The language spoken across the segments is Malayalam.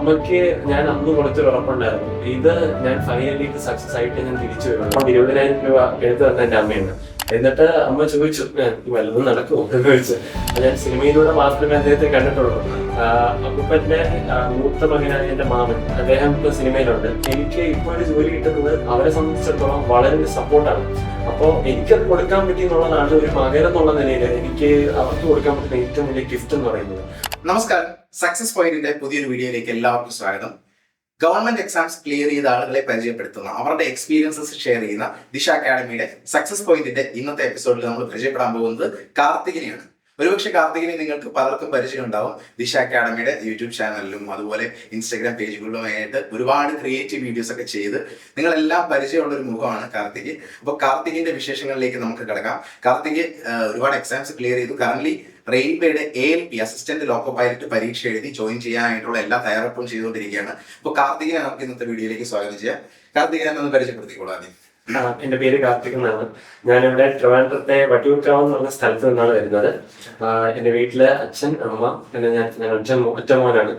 അമ്മയ്ക്ക് ഞാൻ അന്ന് കുറച്ചൊരു ഉറപ്പുണ്ടായിരുന്നു, ഇത് ഞാൻ ഫൈനലി ഇത് സക്സസ് ആയിട്ട് ഞാൻ തിരിച്ചു വരും. 20,000 രൂപ എടുത്തു തന്ന എന്റെ അമ്മയാണ്. എന്നിട്ട് അമ്മ ചോദിച്ചു, വല്ലതും നടക്കുമോ എന്ന് ചോദിച്ചു. ഞാൻ സിനിമയിലൂടെ മാത്രമേ അദ്ദേഹത്തെ കണ്ടിട്ടുള്ളൂ. അപ്പൂപ്പന്റെ മൂത്ത മകനായ എന്റെ മാമൻ, അദ്ദേഹം ഇപ്പൊ സിനിമയിലുണ്ട്. എനിക്ക് ഇപ്പോൾ ഒരു ജോലി കിട്ടുന്നത് അവരെ സംബന്ധിച്ചിടത്തോളം വളരെ സപ്പോർട്ടാണ്. അപ്പോൾ എനിക്കത് കൊടുക്കാൻ പറ്റി എന്നുള്ളതാണ് ഒരു മകൻ എന്നുള്ള നിലയിൽ എനിക്ക് അവർക്ക് കൊടുക്കാൻ പറ്റുന്ന ഏറ്റവും വലിയ ഗിഫ്റ്റ് എന്ന് പറയുന്നത്. നമസ്കാരം, സക്സസ് പോയിന്റിന്റെ പുതിയൊരു വീഡിയോയിലേക്ക് എല്ലാവർക്കും സ്വാഗതം. ഗവൺമെന്റ് എക്സാംസ് ക്ലിയർ ചെയ്ത ആളുകളെ പരിചയപ്പെടുത്തുന്ന, അവരുടെ എക്സ്പീരിയൻസസ് ഷെയർ ചെയ്യുന്ന ദിശ അക്കാഡമിയുടെ സക്സസ് പോയിന്റിന്റെ ഇന്നത്തെ എപ്പിസോഡിൽ നമ്മൾ പരിചയപ്പെടാൻ പോകുന്നത് കാർത്തികിനെയാണ്. ഒരുപക്ഷെ കാർത്തികിനെ നിങ്ങൾക്ക് പലർക്കും പരിചയം ഉണ്ടാവും. ദിശ അക്കാഡമിയുടെ യൂട്യൂബ് ചാനലിലും അതുപോലെ ഇൻസ്റ്റാഗ്രാം പേജുകളിലുമായിട്ട് ഒരുപാട് ക്രിയേറ്റീവ് വീഡിയോസ് ഒക്കെ ചെയ്ത് നിങ്ങളെല്ലാം പരിചയമുള്ള ഒരു മുഖമാണ് കാർത്തിക്. അപ്പോൾ കാർത്തികിന്റെ വിശേഷങ്ങളിലേക്ക് നമുക്ക് കിടക്കാം. കാർത്തിക് ഒരുപാട് എക്സാംസ് ക്ലിയർ ചെയ്തു. കറന്റ് റെയിൽവേയുടെ ALP അസിസ്റ്റന്റ് ലോക്കോ പൈലറ്റ് പരീക്ഷ എഴുതി ജോയിൻ ചെയ്യാനായിട്ടുള്ള എല്ലാ തയ്യാറെടുപ്പും ചെയ്തുകൊണ്ടിരിക്കുകയാണ്. അപ്പോൾ കാർത്തികിനെ നമുക്ക് ഇന്നത്തെ വീഡിയോയിലേക്ക് സ്വാഗതം ചെയ്യാം. കാർത്തികിനെ ഒന്ന് പരിചയപ്പെടുത്തിക്കോളാം. എന്റെ പേര് കാർത്തിക് എന്നാണ്. ഞാനിവിടെ ട്രിവാൻഡ്രത്തെ വട്ടിയൂർക്കാവ് എന്ന് പറഞ്ഞ സ്ഥലത്ത് നിന്നാണ് വരുന്നത്. എന്റെ വീട്ടില് അച്ഛൻ, അമ്മ, പിന്നെ ഞാൻ ഒറ്റ മോനാണ്.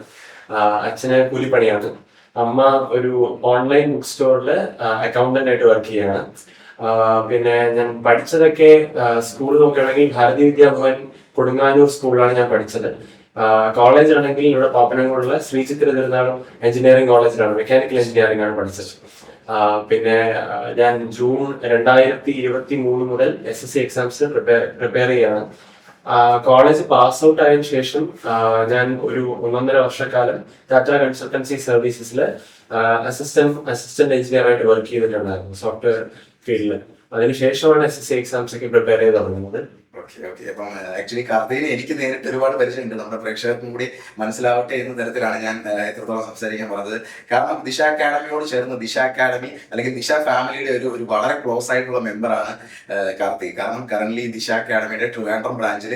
അച്ഛന് കൂലിപ്പണിയാണ്. അമ്മ ഒരു ഓൺലൈൻ ബുക്ക് സ്റ്റോറിൽ അക്കൗണ്ടന്റ് ആയിട്ട് വർക്ക് ചെയ്യാണ്. പിന്നെ ഞാൻ പഠിച്ചതൊക്കെ സ്കൂൾ നോക്കുകയാണെങ്കിൽ ഭാരതീയ വിദ്യാഭവൻ കൊടുങ്ങാനൂർ സ്കൂളിലാണ് ഞാൻ പഠിച്ചത്. കോളേജ് ആണെങ്കിൽ ഇവിടെ പാപ്പനംകോടുള്ള ശ്രീ ചിത്ര തിരുനാളും എഞ്ചിനീയറിംഗ് കോളേജിലാണ്, മെക്കാനിക്കൽ എഞ്ചിനീയറിംഗ് ആണ് പഠിച്ചത്. പിന്നെ ഞാൻ ജൂൺ 2023 മുതൽ SSC എക്സാംസിന് പ്രിപ്പയർ ചെയ്യാണ്. കോളേജ് പാസ് ഔട്ട് ആയതിനു ശേഷം ഞാൻ ഒരു 1.5 വർഷക്കാലം ടാറ്റ കൺസൾട്ടൻസി സർവീസസിൽ അസിസ്റ്റന്റ് എഞ്ചിനീയർ ആയിട്ട് വർക്ക് ചെയ്തിട്ടുണ്ടായിരുന്നു, സോഫ്റ്റ്വെയർ ഫീൽഡിൽ. അതിനുശേഷമാണ് SSC എക്സാംസ് ഒക്കെ പ്രിപ്പയർ ചെയ്ത് തുടങ്ങുന്നത്. അപ്പം ആക്ച്വലി കാർത്തികിനെ എനിക്ക് നേരിട്ട് ഒരുപാട് പരിചയമുണ്ട്. നമ്മുടെ പ്രേക്ഷകർക്കും കൂടി മനസ്സിലാവട്ടെ എന്ന തരത്തിലാണ് ഞാൻ എത്രത്തോളം സംസാരിക്കാൻ പറഞ്ഞത്. കാരണം ദിശ അക്കാഡമിയോട് ചേർന്ന് ദിശ അക്കാഡമി അല്ലെങ്കിൽ ദിശ ഫാമിലിയുടെ ഒരു വളരെ ക്ലോസ് ആയിട്ടുള്ള മെമ്പറാണ് കാർത്തിക്. കാരണം കറന്റ് ദിശ അക്കാഡമിയുടെ ട്രിവാൻഡ്രം ബ്രാഞ്ചിൽ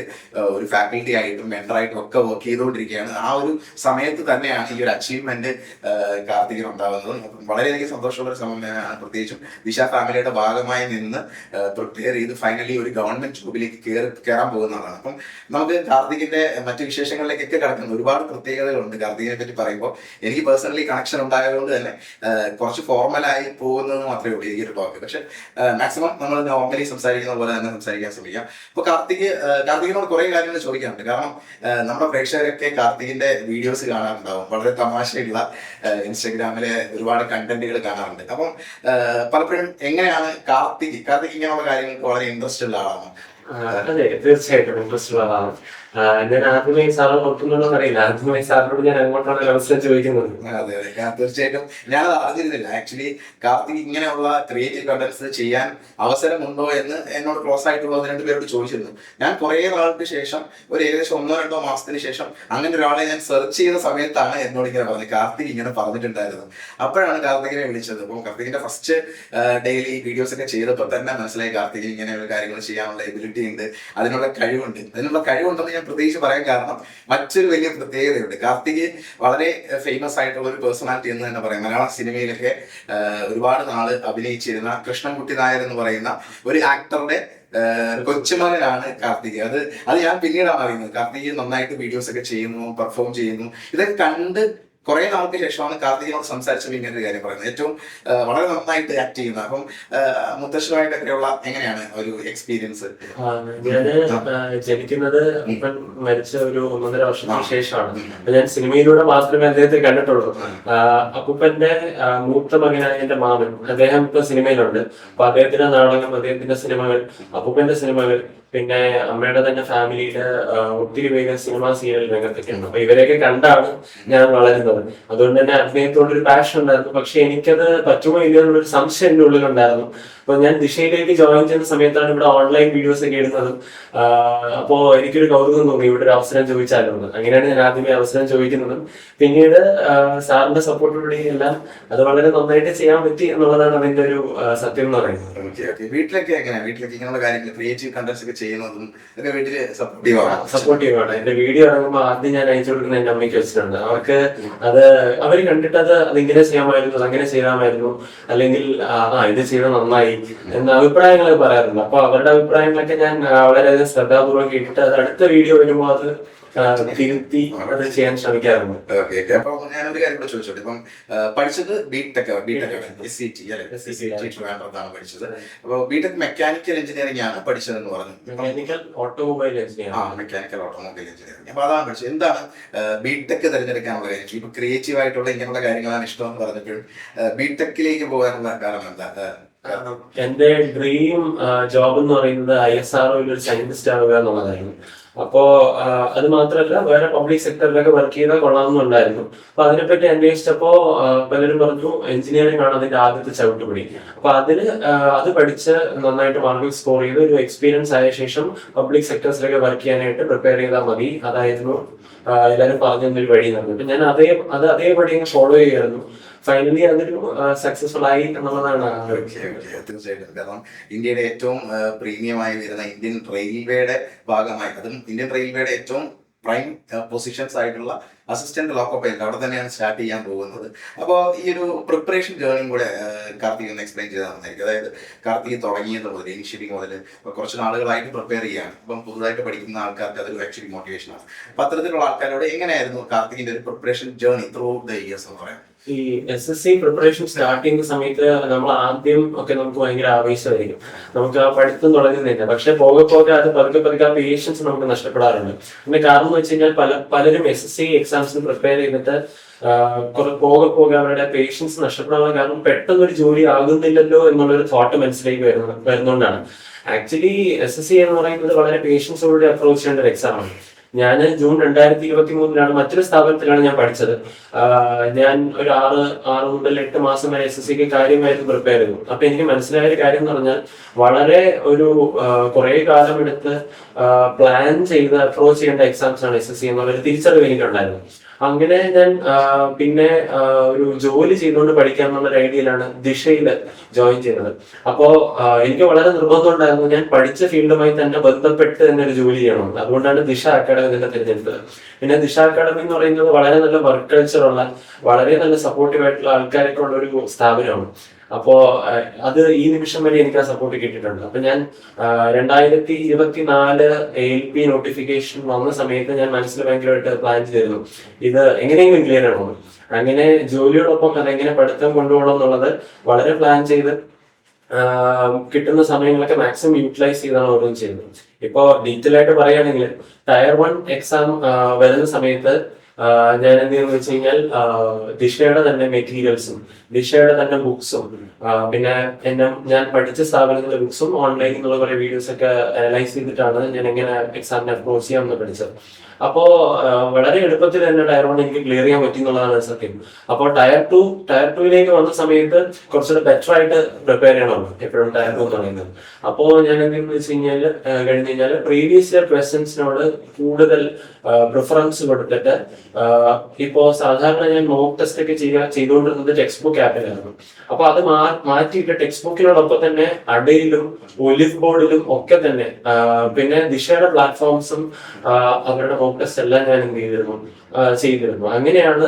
ഒരു ഫാക്കൽറ്റി ആയിട്ടും മെമ്പറായിട്ടും ഒക്കെ വർക്ക് ചെയ്തുകൊണ്ടിരിക്കുകയാണ്. ആ ഒരു സമയത്ത് തന്നെയാണ് ഈ ഒരു അച്ചീവ്മെന്റ് കാർത്തികിന് ഉണ്ടാകുന്നത്. വളരെയധികം സന്തോഷമുള്ള ഒരു സമയമാണ്. പ്രത്യേകിച്ചും ദിശ ഫാമിലിയുടെ ഭാഗമായി നിന്ന് പ്രിപ്പയർ ചെയ്ത് ഫൈനലി ഒരു ഗവൺമെന്റ് ജോബിലേക്ക് കയറാൻ പോകുന്നതാണ്. അപ്പം നമുക്ക് കാർത്തികിന്റെ മറ്റു വിശേഷങ്ങളിലേക്കൊക്കെ കിടക്കുന്ന ഒരുപാട് പ്രത്യേകതകളുണ്ട്. കാർത്തികിനെ പറ്റി പറയുമ്പോൾ എനിക്ക് പേഴ്സണലി കണക്ഷൻ ഉണ്ടായതുകൊണ്ട് തന്നെ കുറച്ച് ഫോർമലായി പോകുന്നത് മാത്രമേ ഉള്ളൂ ഈ ഒരു ടോക്ക്. പക്ഷെ മാക്സിമം നമ്മൾ നോർമലി സംസാരിക്കുന്ന പോലെ തന്നെ സംസാരിക്കാൻ ശ്രമിക്കാം. അപ്പൊ കാർത്തികിനോട് കുറെ കാര്യങ്ങൾ ചോദിക്കാറുണ്ട്. കാരണം നമ്മുടെ പ്രേക്ഷകരൊക്കെ കാർത്തികിന്റെ വീഡിയോസ് കാണാറുണ്ടാവും. വളരെ തമാശയുള്ള ഇൻസ്റ്റഗ്രാമിലെ ഒരുപാട് കണ്ടന്റുകൾ കാണാറുണ്ട്. അപ്പം പലപ്പോഴും എങ്ങനെയാണ് കാർത്തിക് ഇങ്ങനെയുള്ള കാര്യങ്ങൾക്ക് വളരെ ഇൻട്രസ്റ്റ് ഉള്ള ആളാണ്? അതെ, തീർച്ചയായിട്ടും ഇൻട്രസ്റ്റ് ഉള്ളതാണ്. ഞാൻ ആദ്യമായി സാറ് ഓർക്കുന്നുണ്ടോ അറിയില്ല, ആദ്യമായി സാറിനോട് ഞാൻ അങ്ങോട്ടാണ് അവസരം ചോദിക്കുന്നത്. അതെ, തീർച്ചയായിട്ടും ഞാനത് അറിഞ്ഞിരുന്നില്ല. ആക്ച്വലി കാർത്തിക് ഇങ്ങനെയുള്ള ക്രിയേറ്റീവ് കണ്ടന്റ്സ് ചെയ്യാൻ അവസരമുണ്ടോ എന്ന് എന്നോട് ക്ലോസ് ആയിട്ടുള്ള 1-2 പേരോട് ചോദിച്ചിരുന്നു. ഞാൻ കുറെ നാൾക്ക് ശേഷം, ഒരു ഏകദേശം 1-2 മാസത്തിന് ശേഷം അങ്ങനെ ഒരാളെ ഞാൻ സെർച്ച് ചെയ്ത സമയത്താണ് എന്നോട് ഇങ്ങനെ പറഞ്ഞത്, കാർത്തിക് ഇങ്ങനെ പറഞ്ഞിട്ടുണ്ടായിരുന്നു. അപ്പോഴാണ് കാർത്തികിനെ വിളിച്ചത്. അപ്പോൾ കാർത്തികിന്റെ ഫസ്റ്റ് ഡെയിലി വീഡിയോസ് ഒക്കെ ചെയ്തപ്പോൾ തന്നെ മനസ്സിലായി കാർത്തികിന് ഇങ്ങനെയുള്ള കാര്യങ്ങൾ ചെയ്യാനുള്ള എബിലിറ്റി ഉണ്ട്, അതിനുള്ള കഴിവുണ്ടെന്ന് ഞാൻ പ്രത്യേകിച്ച് പറയാൻ കാരണം മറ്റൊരു വലിയ പ്രത്യേകതയുണ്ട്. കാർത്തിക് വളരെ ഫേമസ് ആയിട്ടുള്ള ഒരു പേഴ്സണാലിറ്റി എന്ന് തന്നെ പറയാം. മലയാള സിനിമയിലൊക്കെ ഒരുപാട് നാള് അഭിനയിച്ചിരുന്ന കൃഷ്ണൻകുട്ടി നായർ എന്ന് പറയുന്ന ഒരു ആക്ടറുടെ കൊച്ചുമകനാണ് കാർത്തിക്. അത് ഞാൻ പിന്നീടാണ് അറിയുന്നത്. കാർത്തിക് നന്നായിട്ട് വീഡിയോസ് ഒക്കെ ചെയ്യുന്നു, പെർഫോം ചെയ്യുന്നു. ഇതൊക്കെ കണ്ട് കുറെ നാൾക്ക് ശേഷമാണ് കാർത്തികിനോട് സംസാരിച്ചപ്പോൾ ഇങ്ങനെ ഒരു കാര്യം പറയുന്നത്. ഏറ്റവും വളരെ നന്നായിട്ട് ആക്ട് ചെയ്യുന്നത്. അപ്പം മുത്തശ്ശനുമായിട്ടൊക്കെയുള്ള എങ്ങനെയാണ് ഒരു എക്സ്പീരിയൻസ്? ഞാന് ജനിക്കുന്നത് അപ്പൻ മരിച്ച ഒരു 1.5 വർഷത്തിന് ശേഷമാണ്. ഞാൻ സിനിമയിലൂടെ മാത്രമേ അദ്ദേഹത്തെ കണ്ടിട്ടുള്ളൂ. അപ്പൂപ്പന്റെ മൂത്ത മകനായ എന്റെ മാമൻ, അദ്ദേഹം ഇപ്പൊ സിനിമയിലുണ്ട്. അപ്പൊ അദ്ദേഹത്തിന്റെ നാടകം, അദ്ദേഹത്തിന്റെ സിനിമകൾ, അപ്പൂപ്പന്റെ സിനിമകൾ, പിന്നെ അമ്മയുടെ തന്നെ ഫാമിലിയില് ഒത്തിരി പേര് സിനിമ സീരിയൽ രംഗത്തൊക്കെ ഉണ്ട്. അപ്പൊ ഇവരെയൊക്കെ കണ്ടാണ് ഞാൻ വളരുന്നത്. അതുകൊണ്ട് തന്നെ അഭിനയത്തോടൊരു പാഷൻ ഉണ്ടായിരുന്നു. പക്ഷെ എനിക്കത് പറ്റുമോ ഇല്ലയോ എന്നുള്ളൊരു സംശയം എന്റെ ഉള്ളിലുണ്ടായിരുന്നു. അപ്പൊ ഞാൻ ദിശയിലേക്ക് ജോയിൻ ചെയ്യുന്ന സമയത്താണ് ഇവിടെ ഓൺലൈൻ വീഡിയോസ് ഒക്കെ ഇടുന്നതും. അപ്പോ എനിക്കൊരു കൗതുകം തോന്നി, ഇവിടെ ഒരു അവസരം ചോദിച്ചാലോ. അങ്ങനെയാണ് ഞാൻ ആദ്യമേ അവസരം ചോദിക്കുന്നതും. പിന്നീട് സാറിന്റെ സപ്പോർട്ടോടുകൂടി എല്ലാം അത് വളരെ നന്നായിട്ട് ചെയ്യാൻ പറ്റി എന്നുള്ളതാണ് അതിന്റെ ഒരു സത്യം എന്ന് പറയുന്നത്. വീട്ടിലൊക്കെ ഇങ്ങനെയുള്ള കാര്യങ്ങൾ, ക്രിയേറ്റീവ് കണ്ടന്റ്സ് ഒക്കെ ചെയ്യുന്നതും ഒക്കെ വീട്ടില് സപ്പോർട്ടീവാണ്. എന്റെ വീഡിയോ ഇറങ്ങുമ്പോൾ ആദ്യം ഞാൻ അയച്ചു കൊടുക്കുന്ന എന്റെ അമ്മയ്ക്ക് വെച്ചിട്ടുണ്ട്. അവർക്ക് അവര് കണ്ടിട്ട് അതിങ്ങനെ ചെയ്യാമായിരുന്നു, അങ്ങനെ ചെയ്യാമായിരുന്നു, അല്ലെങ്കിൽ ഇത് ചെയ്ത് നന്നായി, നന്നായി എന്ന അഭിപ്രായങ്ങളൊക്കെ പറയാറുണ്ട്. അപ്പൊ അവരുടെ അഭിപ്രായങ്ങളൊക്കെ ഞാൻ വളരെയധികം ശ്രദ്ധാപൂർവ്വം കേട്ടിട്ട് അത് അടുത്ത വീഡിയോ വരുമ്പോൾ അത് തിരുത്തി അത് ചെയ്യാൻ ശ്രമിക്കാറുണ്ട്. ഓക്കെ. അപ്പൊ ഞാനൊരു കാര്യം കൂടെ ചോദിച്ചോട്ടെ. ഇപ്പം പഠിച്ചത് ബിടെക് SCT അല്ലെ? ട്രിവാൻഡ്രത്താണ് പഠിച്ചത്. അപ്പൊ ബിടെക് മെക്കാനിക്കൽ എഞ്ചിനീയറിംഗ് ആണ് പഠിച്ചതെന്ന് പറഞ്ഞു. Mechanical automobile engineering. Mechanical automobile engineering. അപ്പൊ അതാണ് പഠിച്ചത്. എന്താണ് ബിടെക് തിരഞ്ഞെടുക്കാനുള്ള കാര്യം? ഇപ്പൊ ക്രിയേറ്റീവ് ആയിട്ടുള്ള ഇങ്ങനെയുള്ള കാര്യങ്ങളാണ് ഇഷ്ടമെന്ന് പറഞ്ഞപ്പോഴും ബിടെക്കിലേക്ക് പോകാനുള്ള കാരണം എന്താ? എന്റെ ഡ്രീം ജോബ് എന്ന് പറയുന്നത് ISROയിൽ ഒരു സയന്റിസ്റ്റ് ആവുക എന്നുള്ളതായിരുന്നു. അപ്പോ അത് മാത്രമല്ല വേറെ പബ്ലിക് സെക്ടറിലൊക്കെ വർക്ക് ചെയ്താൽ കൊള്ളാമെന്നുണ്ടായിരുന്നു. അപ്പൊ അതിനെപ്പറ്റി അന്വേഷിച്ചപ്പോ പലരും പറഞ്ഞു എഞ്ചിനീയറിംഗ് ആണ് അതിന്റെ ആദ്യത്തെ ചവിട്ടുപടി. അപ്പൊ അത് പഠിച്ച് നന്നായിട്ട് മാർക്ക് സ്കോർ ചെയ്ത് ഒരു എക്സ്പീരിയൻസ് ആയ ശേഷം പബ്ലിക് സെക്ടേഴ്സിലൊക്കെ വർക്ക് ചെയ്യാനായിട്ട് പ്രിപ്പയർ ചെയ്താൽ മതി. അതായിരുന്നു എല്ലാവരും പറഞ്ഞൊരു വഴി നടന്നു. ഞാൻ അതേപടി ഫോളോ ചെയ്യായിരുന്നു. ഫൈനലി അതൊരു സക്സസ്ഫുൾ ആയി എന്നുള്ളതാണ്. തീർച്ചയായിട്ടും. കാരണം ഇന്ത്യയുടെ ഏറ്റവും പ്രീമിയമായി വരുന്ന ഇന്ത്യൻ റെയിൽവേയുടെ ഭാഗമായി, അതും ഇന്ത്യൻ റെയിൽവേയുടെ ഏറ്റവും പ്രൈം പൊസിഷൻസ് ആയിട്ടുള്ള അസിസ്റ്റന്റ് ലോക്കോ പൈലറ്റ് അവിടെ തന്നെയാണ് സ്റ്റാർട്ട് ചെയ്യാൻ പോകുന്നത്. അപ്പോൾ ഈ ഒരു പ്രിപ്പറേഷൻ ജേർണിയും കൂടെ കാർത്തിക് ഒന്ന് എക്സ്പ്ലെയിൻ ചെയ്താൽ നന്നായിരിക്കും. അതായത് കാർത്തിക് തുടങ്ങിയത് മുതൽ ഇനിഷ്യലി മുതൽ കുറച്ച് നാളുകളായിട്ട് പ്രിപ്പയർ ചെയ്യാണ്. ഇപ്പം പുതുതായിട്ട് പഠിക്കുന്ന ആൾക്കാർക്ക് അതൊരു ആക്ച്വലി മോട്ടിവേഷനാണ്. അപ്പൊ അത്തരത്തിലുള്ള ആൾക്കാരോട് എങ്ങനെയായിരുന്നു കാർത്തികിന്റെ ഒരു preparation journey through the years എന്ന് പറയാം? ഈ SSC പ്രിപ്പറേഷൻ സ്റ്റാർട്ട് ചെയ്യുന്ന സമയത്ത് നമ്മൾ ആദ്യം ഒക്കെ നമുക്ക് ഭയങ്കര ആവേശമായിരിക്കും. നമുക്ക് ആ പഠിത്തം തുടങ്ങുന്നില്ല. പക്ഷെ പോകെ അത് പതുക്കെ ആ പേഷ്യൻസ് നമുക്ക് നഷ്ടപ്പെടാറുണ്ട്. പിന്നെ കാരണം എന്ന് വെച്ച് കഴിഞ്ഞാൽ പലരും SSC എക്സാംസിന് പ്രിപ്പയർ ചെയ്തിട്ട് പോകെ അവരുടെ പേഷ്യൻസ് നഷ്ടപ്പെടാനുള്ള കാരണം പെട്ടെന്ന് ഒരു ജോലി ആകുന്നില്ലല്ലോ എന്നുള്ളൊരു തോട്ട് മനസ്സിലേക്ക് വരുന്നതുകൊണ്ടാണ്. ആക്ച്വലി SSC എന്ന് പറയുന്നത് വളരെ പേഷ്യൻസോടുകൂടി അപ്രോച്ച് ചെയ്യേണ്ട ഒരു എക്സാം ആണ്. ഞാൻ ജൂൺ 2023 മറ്റൊരു സ്ഥാപനത്തിലാണ് ഞാൻ പഠിച്ചത്. ഞാൻ ഒരു 6 മുതൽ 8 മാസം വരെ SSCക്ക് കാര്യമായിട്ട് പ്രിപ്പയർ ചെയ്തു. അപ്പൊ എനിക്ക് മനസ്സിലായ ഒരു കാര്യം എന്ന് പറഞ്ഞാൽ വളരെ കുറെ കാലം എടുത്ത് പ്ലാൻ ചെയ്ത് അപ്രോച്ച് ചെയ്യേണ്ട എക്സാംസ് ആണ് SSC എന്നുള്ളൊരു തിരിച്ചറിവ് എനിക്കുണ്ടായിരുന്നു. അങ്ങനെ ഞാൻ പിന്നെ ഒരു ജോലി ചെയ്തുകൊണ്ട് പഠിക്കാമെന്നുള്ള ഒരു ഐഡിയയിലാണ് ദിശയിൽ ജോയിൻ ചെയ്തത്. അപ്പോ എനിക്ക് വളരെ നിർബന്ധം ഉണ്ടായിരുന്നു ഞാൻ പഠിച്ച ഫീൽഡുമായി തന്നെ ബന്ധപ്പെട്ട് തന്നെ ഒരു ജോലി ചെയ്യണം. അതുകൊണ്ടാണ് ദിശ അക്കാഡമി തന്നെ തിരഞ്ഞെടുത്തത്. പിന്നെ ദിശ അക്കാഡമി എന്ന് പറയുന്നത് വളരെ നല്ല വർക്ക് കൾച്ചറുള്ള വളരെ നല്ല സപ്പോർട്ടീവ് ആയിട്ടുള്ള ആൾക്കാരൊക്കെ ഉള്ള ഒരു സ്ഥാപനമാണ്. അപ്പോ അത് ഈ നിമിഷം വരെ എനിക്ക് ആ സപ്പോർട്ട് കിട്ടിയിട്ടുണ്ട്. അപ്പൊ ഞാൻ 2024 ALP നോട്ടിഫിക്കേഷൻ വന്ന സമയത്ത് ഞാൻ മനസ്സിൽ ഭയങ്കരമായിട്ട് പ്ലാൻ ചെയ്തിരുന്നു ഇത് എങ്ങനെയെങ്കിലും ക്ലിയർ ആണോ. അങ്ങനെ ജോലിയോടൊപ്പം അതെങ്ങനെ പഠിത്തം കൊണ്ടുപോകണം എന്നുള്ളത് വളരെ പ്ലാൻ ചെയ്ത് കിട്ടുന്ന സമയങ്ങളൊക്കെ മാക്സിമം യൂട്ടിലൈസ് ചെയ്താണ് ഓരോന്നും ചെയ്യുന്നത്. ഇപ്പോ ഡീറ്റെയിൽ ആയിട്ട് പറയുകയാണെങ്കിൽ Tier 1 എക്സാം വരുന്ന സമയത്ത് ഞാൻ എന്ത് ചെയ്യുന്നത് വെച്ച് കഴിഞ്ഞാൽ ദിശയുടെ തന്നെ മെറ്റീരിയൽസും ദിശയുടെ തന്നെ ബുക്സും പിന്നെ ഞാൻ പഠിച്ച സ്ഥാപനത്തിലെ ബുക്സും ഓൺലൈനിൽ നിന്നുള്ള കുറെ വീഡിയോസ് ഒക്കെ അനലൈസ് ചെയ്തിട്ടാണ് ഞാൻ എങ്ങനെ എക്സാമിനെ അപ്രോച്ച് ചെയ്യാമെന്ന് പഠിച്ചത്. അപ്പോ വളരെ എളുപ്പത്തിൽ തന്നെ Tier 1 എനിക്ക് ക്ലിയർ ചെയ്യാൻ പറ്റി എന്നുള്ളതാണ് സത്യം. അപ്പോൾ Tier 2 വന്ന സമയത്ത് കുറച്ചുകൂടെ ബെറ്റർ ആയിട്ട് പ്രിപ്പയർ ചെയ്യണം എപ്പോഴും Tier 2 എന്ന് പറയുന്നത്. അപ്പോ ഞാൻ എന്തെന്ന് വെച്ച് കഴിഞ്ഞാൽ പ്രീവിയസ് ഇയർ ക്വസ്റ്റ്യൻസിനോട് കൂടുതൽ പ്രിഫറൻസ് കൊടുത്തിട്ട് ഇപ്പോ സാധാരണ ഞാൻ മോക്ക് ടെസ്റ്റ് ഒക്കെ ചെയ്തുകൊണ്ടിരുന്നത് ടെക്സ്റ്റ് ബുക്ക് ആപ്പിലായിരുന്നു. അപ്പൊ അത് മാറ്റിയിട്ട് ടെക്സ്റ്റ് ബുക്കിനോടൊപ്പം തന്നെ അടയിലും ഒലിവ് ബോർഡിലും ഒക്കെ തന്നെ പിന്നെ ദിശയുടെ പ്ലാറ്റ്ഫോംസും അവരുടെ മോക്ക് ടെസ്റ്റ് എല്ലാം ഞാൻ എന്ത് ചെയ്തിരുന്നു. അങ്ങനെയാണ്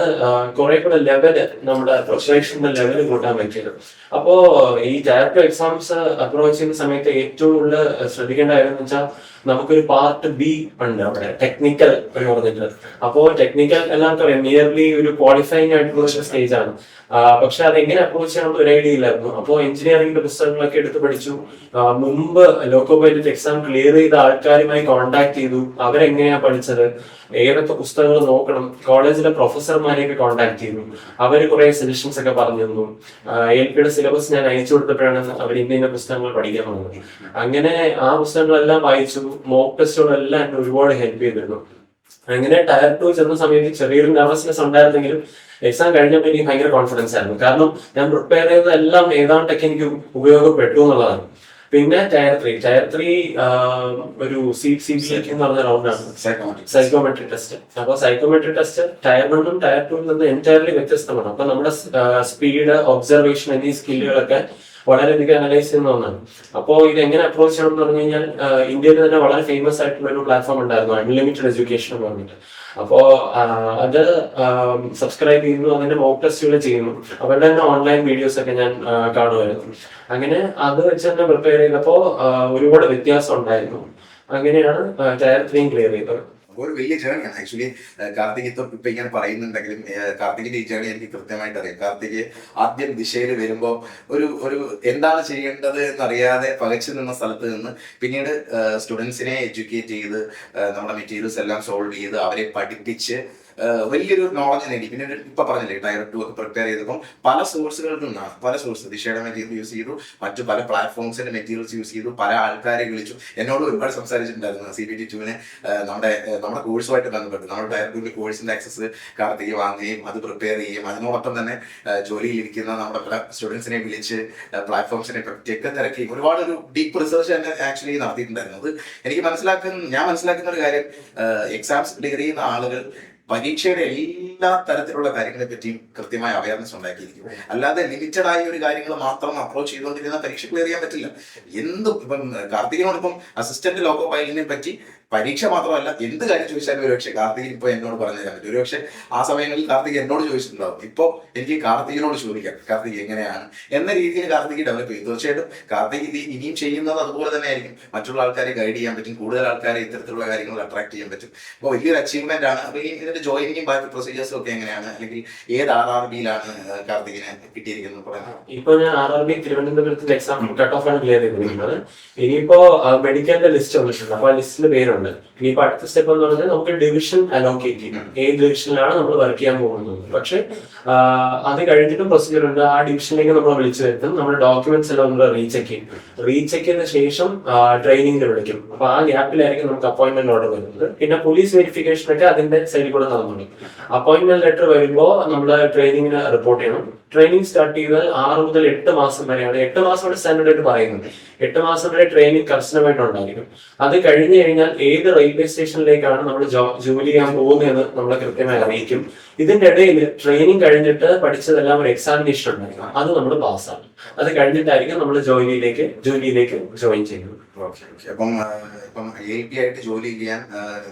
കുറെ കൂടെ ലെവല് നമ്മുടെ പ്രിപ്പറേഷന്റെ ലെവല് കൂട്ടാൻ പറ്റിയത്. അപ്പോ ഈ Tier 2 എക്സാംസ് അപ്രോച്ച് ചെയ്യുന്ന സമയത്ത് ഏറ്റവും കൂടുതൽ ശ്രദ്ധിക്കേണ്ട കാര്യം എന്ന് വെച്ചാൽ നമുക്കൊരു പാർട്ട് B ഉണ്ട് അവിടെ ടെക്നിക്കൽ പറഞ്ഞിട്ട്. അപ്പോ ടെക്നിക്കൽ എല്ലാവർക്കും അറിയാം നിയർലി ഒരു ക്വാളിഫൈങ് ആയിട്ടുള്ള ഒരു സ്റ്റേജ് ആണ്. പക്ഷെ അതെങ്ങനെ അപ്രോച്ച് ചെയ്യണമെന്ന് ഒരു ഐഡിയ ഇല്ലായിരുന്നു. അപ്പോൾ എഞ്ചിനീയറിംഗിന്റെ പുസ്തകങ്ങളൊക്കെ എടുത്ത് പഠിച്ചു. മുമ്പ് ലോക്കോ പൈലറ്റ് എക്സാം ക്ലിയർ ചെയ്ത ആൾക്കാരുമായി കോൺടാക്ട് ചെയ്തു. അവരെങ്ങനെയാ പഠിച്ചത്, ഏതൊക്കെ പുസ്തകങ്ങൾ നോക്കണം, കോളേജിലെ പ്രൊഫസർമാരെയൊക്കെ കോൺടാക്ട് ചെയ്തു. അവർ കുറെ സജഷൻസ് ഒക്കെ പറഞ്ഞു തന്നു. ALPയുടെ സിലബസ് ഞാൻ അയച്ചു കൊടുത്തപ്പോഴാണ് അവർ ഇന്ന പുസ്തകങ്ങൾ പഠിക്കാൻ വന്നത്. അങ്ങനെ ആ പുസ്തകങ്ങളെല്ലാം വായിച്ചു. മോക്ക് ടെസ്റ്റുകളെല്ലാം എന്നെ ഒരുപാട് ഹെൽപ്പ് ചെയ്തിരുന്നു. അങ്ങനെ Tier 2 ചെന്ന സമയത്ത് ചെറിയൊരു നെർവസ്നെസ് ഉണ്ടായിരുന്നെങ്കിലും എക്സാം കഴിഞ്ഞപ്പോൾ എനിക്ക് ഭയങ്കര കോൺഫിഡൻസ് ആയിരുന്നു. കാരണം ഞാൻ പ്രിപ്പയർ ചെയ്തതെല്ലാം ഏതാണ്ടൊക്കെ എനിക്ക് ഉപയോഗപ്പെട്ടു എന്നുള്ളതാണ്. പിന്നെ Tier 3 ഒരു CBT എന്ന് പറഞ്ഞ റൗണ്ടാണ് സൈക്കോമെട്രിക് ടെസ്റ്റ്. അപ്പൊ സൈക്കോമെട്രിക് ടെസ്റ്റ് Tier 1 Tier 2 നിന്ന് എൻറ്റയർലി വ്യത്യസ്തമാണ്. അപ്പൊ നമ്മുടെ സ്പീഡ്, ഒബ്സർവേഷൻ എന്നീ സ്കില്ലുകളൊക്കെ വളരെയധികം അനലൈസ് ചെയ്യുന്ന ഒന്നാണ്. അപ്പോൾ ഇത് എങ്ങനെ അപ്രോച്ച് ചെയ്യണം എന്ന് പറഞ്ഞു കഴിഞ്ഞാൽ ഇന്ത്യയിൽ തന്നെ വളരെ ഫേമസ് ആയിട്ടുള്ള ഒരു പ്ലാറ്റ്ഫോം ഉണ്ടായിരുന്നു, അൺലിമിറ്റഡ് എഡ്യൂക്കേഷൻ എന്ന് പറഞ്ഞിട്ട്. അപ്പോ അത് സബ്സ്ക്രൈബ് ചെയ്യുന്നു, അതിന്റെ മോക്ക് ടെസ്റ്റുകൾ ചെയ്യുന്നു, അവരുടെ തന്നെ ഓൺലൈൻ വീഡിയോസ് ഒക്കെ ഞാൻ കാണുമായിരുന്നു. അങ്ങനെ അത് വെച്ച് തന്നെ പ്രിപ്പയർ ചെയ്തപ്പോൾ ഒരുപാട് വ്യത്യാസം ഉണ്ടായിരുന്നു. അങ്ങനെയാണ് ടയർ 3 ക്ലിയർ ചെയ്തത്. ഒരു വലിയ ജേണിയാണ് ആക്ച്വലി. കാർത്തിക് ഇപ്പൊ ഇങ്ങനെ പറയുന്നുണ്ടെങ്കിലും കാർത്തികിന്റെ ഈ ജേണി എനിക്ക് കൃത്യമായിട്ട് അറിയാം. കാർത്തിക് ആദ്യം ദിശയിൽ വരുമ്പോൾ ഒരു എന്താണ് ചെയ്യേണ്ടത് എന്നറിയാതെ പകച്ചു നിന്ന സ്ഥലത്ത് നിന്ന് പിന്നീട് സ്റ്റുഡൻസിനെ എഡ്യൂക്കേറ്റ് ചെയ്ത് നമ്മുടെ മെറ്റീരിയൽസ് എല്ലാം സോൾവ് ചെയ്ത് അവരെ പഠിപ്പിച്ച് വലിയൊരു നോളജ് നേടി. പിന്നെ ഇപ്പൊ പറഞ്ഞില്ലേ ടയർ 2 ഒക്കെ പ്രിപ്പയർ ചെയ്തപ്പോൾ പല സോഴ്സുകളിൽ നിന്നാണ്, പല സോഴ്സ് ദിശയുടെ മെറ്റീരിയൽ യൂസ് ചെയ്തു, മറ്റു പല പ്ലാറ്റ്ഫോംസിന്റെ മെറ്റീരിയൽസ് യൂസ് ചെയ്തു, പല ആൾക്കാരെ വിളിച്ചു. എന്നോട് ഒരുപാട് സംസാരിച്ചിട്ടുണ്ടായിരുന്നു CBT 2-ന് നമ്മുടെ കോഴ്സുമായിട്ട് ബന്ധപ്പെട്ട്. നമ്മുടെ ടയർ 2 കോഴ്സിന്റെ ആക്സസ് കാർത്തിക് വാങ്ങുകയും അത് പ്രിപ്പയർ ചെയ്യുകയും അതിനോടൊപ്പം തന്നെ ജോലിയിലിരിക്കുന്ന നമ്മുടെ പല സ്റ്റുഡൻസിനെ വിളിച്ച് പ്ലാറ്റ്ഫോംസിനെ പറ്റിയൊക്കെ തിരക്കുകയും ഒരുപാട് ഒരു ഡീപ്പ് റിസർച്ച് തന്നെ ആക്ച്വലി നടത്തിയിട്ടുണ്ടായിരുന്നു. അത് ഞാൻ മനസ്സിലാക്കുന്ന ഒരു കാര്യം, എക്സാംസ് ഡിഗ്രി ചെയ്യുന്ന ആളുകൾ പരീക്ഷയുടെ എല്ലാ തരത്തിലുള്ള കാര്യങ്ങളെ പറ്റിയും കൃത്യമായ അവയർനെസ് ഉണ്ടാക്കിയിരിക്കും. അല്ലാതെ ലിമിറ്റഡ് ആയ ഒരു കാര്യങ്ങൾ മാത്രം അപ്രോച്ച് ചെയ്തുകൊണ്ടിരുന്ന പരീക്ഷ ക്ലിയർ ചെയ്യാൻ പറ്റില്ല. എന്തും ഇപ്പം കാർത്തികിനോടൊപ്പം അസിസ്റ്റന്റ് ലോക്കോ പൈലറ്റിനെ പറ്റി പരീക്ഷ മാത്രമല്ല എന്ത് കാര്യം ചോദിച്ചാലും ഒരുപക്ഷെ കാർത്തികൻ ഇപ്പൊ എന്നോട് പറഞ്ഞു തരാൻ പറ്റും. ഒരുപക്ഷെ ആ സമയങ്ങളിൽ കാർത്തിക് എന്നോട് ചോദിച്ചിട്ടുണ്ടാവും. ഇപ്പൊ എനിക്ക് കാർത്തികിനോട് ചോദിക്കാം കാർത്തിക് എങ്ങനെയാണ് എന്ന രീതിയിൽ കാർത്തിക് ഡെവലപ്പ് ചെയ്യും. തീർച്ചയായിട്ടും കാർത്തിക് ഇത് ഇനിയും ചെയ്യുന്നത് അതുപോലെ തന്നെ ആയിരിക്കും. മറ്റുള്ള ആൾക്കാരെ ഗൈഡ് ചെയ്യാൻ പറ്റും, കൂടുതൽ ആൾക്കാരെ ഇത്തരത്തിലുള്ള കാര്യങ്ങൾ അട്രാക്ട് ചെയ്യാൻ പറ്റും. അപ്പോൾ വലിയൊരു അച്ചീവ്മെന്റ് ആണ്. അപ്പൊ ഇതിന്റെ ജോയിനിങ്ങും ബാക്കി പ്രൊസീജിയേഴ്സും ഒക്കെ എങ്ങനെയാണ്, അല്ലെങ്കിൽ ഏത് RRB-യിലാണ് കാർത്തികിനെ കിട്ടിയിരിക്കുന്നത് പറയുന്നത്? ഇപ്പൊ ഞാൻ RRB തിരുവനന്തപുരത്തിന്റെ എക്സാം കട്ട് ഓഫ് ആണ് ക്ലിയർ ചെയ്തിരിക്കുന്നത്. ഇനിയിപ്പോ മെഡിക്കലിന്റെ ലിസ്റ്റ് വന്നിട്ടുണ്ട്. അപ്പൊ ആ ലിസ്റ്റിൽ പേരുണ്ട്. ഇനിയിപ്പോ അടുത്ത സ്റ്റെപ്പ് എന്ന് പറഞ്ഞാൽ നമുക്ക് ഡിവിഷൻ അലോക്കേറ്റ് ചെയ്യും, ഏത് ഡിവിഷനിലാണ് നമ്മൾ വർക്ക് ചെയ്യാൻ പോകുന്നത്. പക്ഷെ അത് കഴിഞ്ഞിട്ടും പ്രൊസീജിയർ ഉണ്ട്. ആ ഡിവിഷനിലേക്ക് നമ്മൾ വിളിച്ചു വരുത്തും, നമ്മുടെ ഡോക്യുമെന്റ്സ് എല്ലാം നമ്മൾ റീചെക്ക് ചെയ്യും. റീചെക്ക് ചെയ്ത ശേഷം ട്രെയിനിങ്ങിന് വിളിക്കും. അപ്പൊ ആ ഗ്യാപ്പിലായിരിക്കും നമുക്ക് അപ്പോയിന്റ്മെന്റ് ഓർഡർ വരുന്നത്. പിന്നെ പോലീസ് വെരിഫിക്കേഷൻ ഒക്കെ അതിന്റെ സൈഡിൽ കൂടെ നടന്നു. അപ്പോയിന്റ്മെന്റ് ലെറ്റർ വരുമ്പോൾ നമ്മൾ ട്രെയിനിങ്ങിന് റിപ്പോർട്ട് ചെയ്യണം. ട്രെയിനിങ് സ്റ്റാർട്ട് ചെയ്താൽ 6 മുതൽ 8 മാസം വരെയാണ്. 8 മാസമാണ് സ്റ്റാൻഡേർഡ് ആയിട്ട് പറയുന്നത്. 8 മാസം വരെ ട്രെയിനിങ് കർശനമായിട്ട് ഉണ്ടായിരിക്കും. അത് കഴിഞ്ഞു കഴിഞ്ഞാൽ ഏത് റെയിൽവേ സ്റ്റേഷനിലേക്കാണ് നമ്മൾ ജോലി ചെയ്യാൻ പോകുന്നതെന്ന് നമ്മളെ കൃത്യമായി അറിയിക്കും. ഇതിന്റെ ഇടയിൽ ട്രെയിനിങ് കഴിഞ്ഞിട്ട് പഠിച്ചതെല്ലാം ഒരു എക്സാമിനേഷൻ ഉണ്ടായിരിക്കും. അത് നമ്മൾ പാസ്സാകും. അത് കഴിഞ്ഞിട്ടായിരിക്കും നമ്മൾ ജോലിയിലേക്ക് ജോയിൻ ചെയ്യുന്നത്. അപ്പം ALP ആയിട്ട് ജോലി ചെയ്യാൻ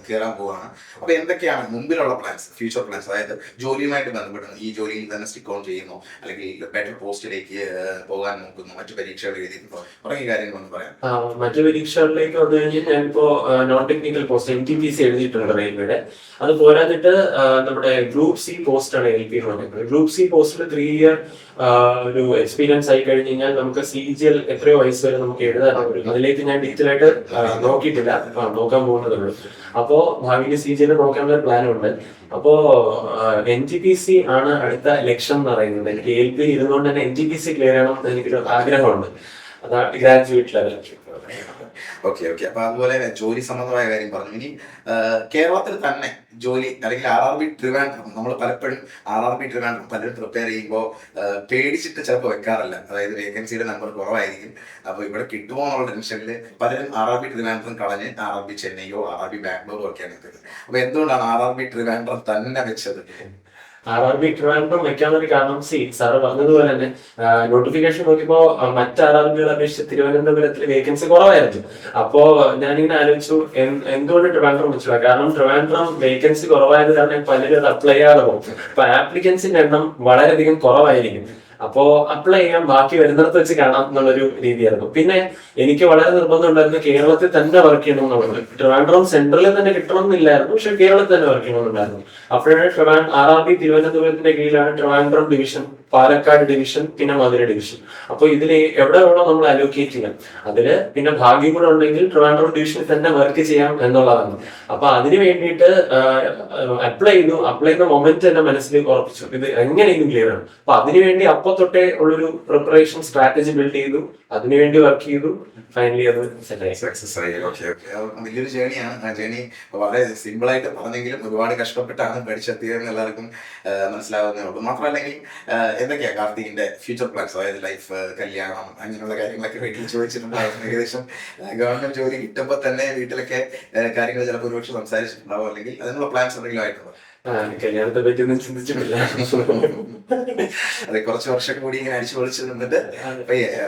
കയറാൻ പോവാണ്. അപ്പൊ എന്തൊക്കെയാണ് മുമ്പിലുള്ള പ്ലാൻസ്, ഫ്യൂച്ചർ പ്ലാൻസ്? അതായത് ജോലിയുമായിട്ട് ബന്ധപ്പെട്ട് ഈ ജോലിയിൽ തന്നെ സ്റ്റിക്ക് ഓൺ ചെയ്യുന്നു, അല്ലെങ്കിൽ ബെറ്റർ പോസ്റ്റിലേക്ക് പോകാൻ നോക്കുന്നു, മറ്റു പരീക്ഷകൾ എഴുതിയിട്ടുണ്ടോ, തുടങ്ങിയ കാര്യങ്ങളൊന്നും പറയാം. മറ്റു പരീക്ഷകളിലേക്ക് വന്നു കഴിഞ്ഞാൽ ഞാനിപ്പോ നോൺ ടെക്നിക്കൽ പോസ്റ്റ് NTPC എഴുതിയിട്ടുണ്ട് റെയിൽവേയുടെ. അത് പോരാഞ്ഞിട്ട് നമ്മുടെ ഗ്രൂപ്പ് C പോസ്റ്റ് ആണ് LP എന്ന് പറയുന്നത്. ഗ്രൂപ്പ് C പോസ്റ്റിൽ 3 ഇയർ ഒരു എക്സ്പീരിയൻസ് ആയി കഴിഞ്ഞ് കഴിഞ്ഞാൽ നമുക്ക് CGL എത്രയോ വയസ്സ് വരെ നമുക്ക് എഴുതാൻ പറ്റും. അതിലേക്ക് ഞാൻ ഡീറ്റെയിൽ ആയിട്ട് നോക്കിയിട്ടില്ല, നോക്കാൻ പോകുന്നതേ ഉള്ളൂ. അപ്പോ ഭാവിയിൽ CGL നോക്കാനുള്ള പ്ലാൻ ഉണ്ട്. അപ്പോ NTPC ആണ് അടുത്ത ലക്ഷ്യം എന്ന് പറയുന്നത്. എനിക്ക് LP ഇരുന്നുകൊണ്ട് തന്നെ NTPC ക്ലിയർ ചെയ്യണം എന്ന് എനിക്കൊരു ആഗ്രഹമുണ്ട്. അതാണ് ഗ്രാജുവേറ്റ് ലെവൽ. ഓക്കെ. അപ്പൊ അതുപോലെ ജോലി സംബന്ധമായ കാര്യം പറഞ്ഞു. ഇനി കേരളത്തിൽ തന്നെ ജോലി, അല്ലെങ്കിൽ RRB ട്രിവാൻഡ്രം, നമ്മൾ പലപ്പോഴും RRB ട്രിവാൻഡ്രം പലരും പ്രിപ്പയർ ചെയ്യുമ്പോൾ പേടിച്ചിട്ട് ചിലപ്പോൾ വെക്കാറില്ല. അതായത് വേക്കൻസിയുടെ നമ്പർ കുറവായിരിക്കും, അപ്പൊ ഇവിടെ കിട്ടുമോ എന്നുള്ള ടെൻഷനിൽ പലരും RRB ട്രിവാൻഡ്രം കളഞ്ഞ് RRB ചെന്നൈയോ RRB ബാംഗ്ലൂരോ ഒക്കെയാണ് എത്തുന്നത്. അപ്പൊ എന്തുകൊണ്ടാണ് RRB ട്രിവാൻഡ്രം തന്നെ വെച്ചത്? RRB ട്രിവാൻഡ്രം വെക്കാനൊരു കാരണം സാറ് പറഞ്ഞതുപോലെ തന്നെ നോട്ടിഫിക്കേഷൻ നോക്കിയപ്പോ മറ്റ് RRB-കളെ അപേക്ഷിച്ച് തിരുവനന്തപുരത്തിൽ വേക്കൻസി കുറവായിരുന്നു. അപ്പോ ഞാനിങ്ങനെ ആലോചിച്ചു എന്തുകൊണ്ട് ട്രിവാൻഡ്രം വെച്ചില്ല. കാരണം ട്രിവാൻഡ്രം വേക്കൻസി കുറവായത് കാരണം പലരും അത് അപ്ലൈ ചെയ്യാതെ പോകും. അപ്പൊ ആപ്ലിക്കൻസിന്റെ എണ്ണം വളരെയധികം കുറവായിരിക്കും. അപ്പോ അപ്ലൈ ചെയ്യാൻ ബാക്കി വരുന്നിടത്ത് വെച്ച് കാണാം എന്നുള്ളൊരു രീതിയായിരുന്നു. പിന്നെ എനിക്ക് വളരെ നിർബന്ധം ഉണ്ടായിരുന്നു കേരളത്തിൽ തന്നെ വർക്ക് ചെയ്യണം എന്നുള്ളത്. ട്രിവാൻഡ്രം സെൻട്രലിൽ തന്നെ കിട്ടണമെന്നില്ലായിരുന്നു, പക്ഷെ കേരളത്തിൽ തന്നെ വർക്ക് ചെയ്യണമെന്നുണ്ടായിരുന്നു. അപ്പോഴാണ് RRB തിരുവനന്തപുരത്തിന്റെ കീഴിലാണ് ട്രിവാൻഡ്രം ഡിവിഷൻ, പാലക്കാട് ഡിവിഷൻ, പിന്നെ മധുര ഡിവിഷൻ. അപ്പൊ ഇതിൽ എവിടെ വേണോ നമ്മൾ അലോക്കേറ്റ് ചെയ്യാം. അതില് പിന്നെ ഭാഗ്യം കൂടെ ഉണ്ടെങ്കിൽ ട്രിവാൻഡ്രം ഡിവിഷനിൽ തന്നെ വർക്ക് ചെയ്യാം എന്നുള്ളതാണ്. അപ്പൊ അതിന് വേണ്ടിയിട്ട് അപ്ലൈ ചെയ്യുന്ന മൊമെന്റ് തന്നെ മനസ്സിൽ ഉറപ്പിച്ചു, ഇത് എങ്ങനെയെങ്കിലും ക്ലിയർ ആണ്. അപ്പൊ അതിനുവേണ്ടി അപ്പൊ തൊട്ടേ ഉള്ളൊരു പ്രിപ്പറേഷൻ സ്ട്രാറ്റജി ബിൽഡ് ചെയ്തു, അതിനുവേണ്ടി വർക്ക് ചെയ്തു. ഫൈനലി അത് സക്സസ് ആയി. വലിയൊരു ജേണിയാണ്. ആ ജേണി വളരെ സിമ്പിൾ ആയിട്ട് പറഞ്ഞെങ്കിലും ഒരുപാട് കഷ്ടപ്പെട്ടാണ് പഠിച്ചെത്തിയതെന്ന് എല്ലാവർക്കും മനസ്സിലാവുന്നേ ഉള്ളൂ. മാത്രമല്ലെങ്കിൽ എന്തൊക്കെയാ കാർത്തികിന്റെ ഫ്യൂച്ചർ പ്ലാൻസ്? അതായത് ലൈഫ്, കല്യാണം, അങ്ങനെയുള്ള കാര്യങ്ങളൊക്കെ വീട്ടിൽ ചോദിച്ചിട്ടുണ്ടാവും. ഏകദേശം ഗവൺമെന്റ് ജോലി കിട്ടുമ്പോൾ തന്നെ വീട്ടിലൊക്കെ കാര്യങ്ങൾ ചിലപ്പോൾ ഒരുപക്ഷെ സംസാരിച്ചിട്ടുണ്ടാവും, അല്ലെങ്കിൽ അതിനുള്ള പ്ലാൻസ് എന്തെങ്കിലും ആയിട്ടുണ്ടോ? കല്യാണത്തെ പറ്റി ഒന്നും ചിന്തിച്ചിട്ടില്ല. അതെ, കുറച്ച് വർഷം കൂടി ഇങ്ങനെ അടിച്ചു പൊളിച്ച് നിന്നിട്ട്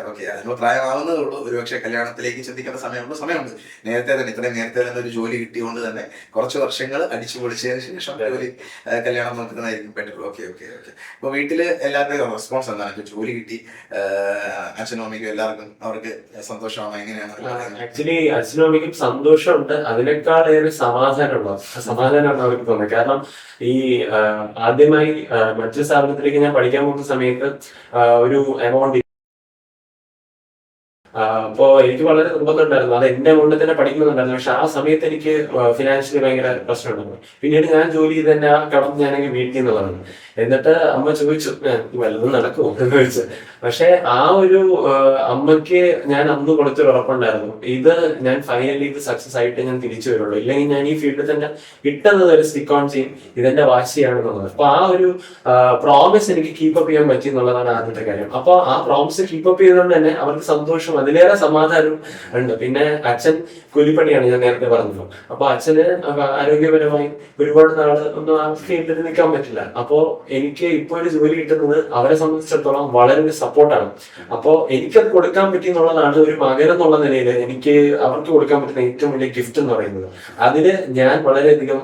ഓക്കെ അതിന് പ്രായമാവുന്നതേ ഉള്ളൂ. ഒരുപക്ഷെ കല്യാണത്തിലേക്ക് ചിന്തിക്കേണ്ട സമയമുണ്ട്. ഇത്രയും നേരത്തെ തന്നെ ഒരു ജോലി കിട്ടിയോണ്ട് തന്നെ കുറച്ച് വർഷങ്ങൾ അടിച്ചു പൊളിച്ചതിന് ശേഷം കല്യാണം നോക്കുന്നതായിരിക്കും ബെറ്റർ. Okay okay okay. അപ്പൊ വീട്ടില് എല്ലാവരുടെയും റെസ്പോൺസ് എന്താണ്? ജോലി കിട്ടി, അച്ഛനും അമ്മയ്ക്കും എല്ലാവർക്കും അവർക്ക് സന്തോഷമാണോ? എങ്ങനെയാണ്? ആക്ച്വലി അച്ഛനും അമ്മയ്ക്കും സന്തോഷമുണ്ട്, അതിനേക്കാളേറെ സമാധാനമാണ് അവർക്ക് തോന്നുന്നത്. കാരണം ഈ ആദ്യമായി മറ്റൊരു സ്ഥാപനത്തിലേക്ക് ഞാൻ പഠിക്കാൻ പോകുന്ന സമയത്ത് ഒരു എമൗണ്ട് അപ്പോ എനിക്ക് വളരെ നിർബന്ധം ഉണ്ടായിരുന്നു, അത് എന്റെ എമൗണ്ട് തന്നെ പഠിക്കുന്നുണ്ടായിരുന്നു. പക്ഷെ ആ സമയത്ത് എനിക്ക് ഫിനാൻഷ്യലി ഭയങ്കര പ്രശ്നമുണ്ടായിരുന്നു. പിന്നീട് ഞാൻ ജോലി ചെയ്ത് തന്നെ ആ കടം ഞാനെങ്കിൽ വീട്ടിൽ നിന്നുള്ളതാണ്. എന്നിട്ട് അമ്മ ചോദിച്ചു വല്ലതും നടക്കുമോ എന്ന് ചോദിച്ചു. പക്ഷെ ആ ഒരു അമ്മയ്ക്ക് ഞാൻ അന്ന് കൊടുത്തൊരു ഉറപ്പുണ്ടായിരുന്നു, ഇത് ഞാൻ ഫൈനലി ഇത് സക്സസ് ആയിട്ട് ഞാൻ തിരിച്ചു വരുള്ളൂ, ഇല്ലെങ്കിൽ ഞാൻ ഈ ഫീൽഡിൽ തന്നെ കിട്ടുന്നത് ഒരു സ്റ്റിക്ക് ഓൺ ചെയ്യും, ഇതെന്റെ വാശിയാണെന്നുള്ളത്. അപ്പൊ ആ ഒരു പ്രോമിസ് എനിക്ക് കീപ്പപ്പ് ചെയ്യാൻ പറ്റി എന്നുള്ളതാണ് ആദ്യത്തെ കാര്യം. അപ്പൊ ആ പ്രോമിസ് കീപ്പപ്പ് ചെയ്തുകൊണ്ട് തന്നെ അവർക്ക് സന്തോഷം, അതിലേറെ സമാധാനം ഉണ്ട്. പിന്നെ അച്ഛൻ കൂലിപ്പണിയാണ്, ഞാൻ നേരത്തെ പറഞ്ഞല്ലോ. അപ്പൊ അച്ഛന് ആരോഗ്യപരമായി ഒരുപാട് നാള് ഒന്നും ആ ഫീൽഡിൽ നിൽക്കാൻ പറ്റില്ല. അപ്പോ എനിക്ക് ഇപ്പൊ ഒരു ജോലി കിട്ടുന്നത് അവരെ സംബന്ധിച്ചിടത്തോളം വളരെ ഒരു സപ്പോർട്ടാണ്. അപ്പോ എനിക്കത് കൊടുക്കാൻ പറ്റി എന്നുള്ളതാണ് ഒരു മകൻ എന്നുള്ള നിലയിൽ എനിക്ക് അവർക്ക് കൊടുക്കാൻ പറ്റുന്ന ഏറ്റവും വലിയ ഗിഫ്റ്റ് എന്ന് പറയുന്നത്. അതിന് ഞാൻ വളരെയധികം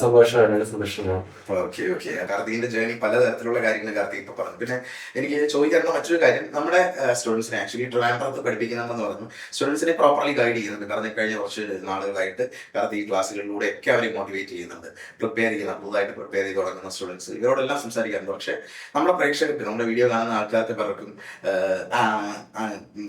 സന്തോഷമാണ്. Okay okay. കാർത്തികിന്റെ ജേർണി പലതരത്തിലുള്ള കാര്യങ്ങൾ കാർത്തിക് ഇപ്പൊ പറഞ്ഞു. പിന്നെ എനിക്ക് ചോദിക്കാനുള്ള മറ്റൊരു കാര്യം, നമ്മുടെ സ്റ്റുഡൻസിനെ ആക്ച്വലി ട്രിവാൻഡ്രത്ത് പഠിപ്പിക്കുന്നതെന്ന് പറഞ്ഞു, സ്റ്റുഡൻസിനെ പ്രോപ്പർലി ഗൈഡ് ചെയ്യുന്നുണ്ട്. കാരണം കഴിഞ്ഞ കുറച്ച് നാളുകളായിട്ട് കാർത്തിക് ക്ലാസ്സുകളിലൂടെ ഒക്കെ അവരെ മോട്ടിവേറ്റ് ചെയ്യുന്നുണ്ട്, പ്രിപ്പയർ ചെയ്യുന്നുണ്ട്. പുതുതായിട്ട് പ്രിപ്പയർ ചെയ്ത് തുടങ്ങുന്ന സ്റ്റുഡൻസ് ഇവരോടെല്ലാം സംസാരിക്കാറുണ്ട്. പക്ഷെ നമ്മുടെ പ്രേക്ഷകർക്ക്, നമ്മുടെ വീഡിയോ കാണുന്ന ആൾക്കാർക്ക് പലർക്കും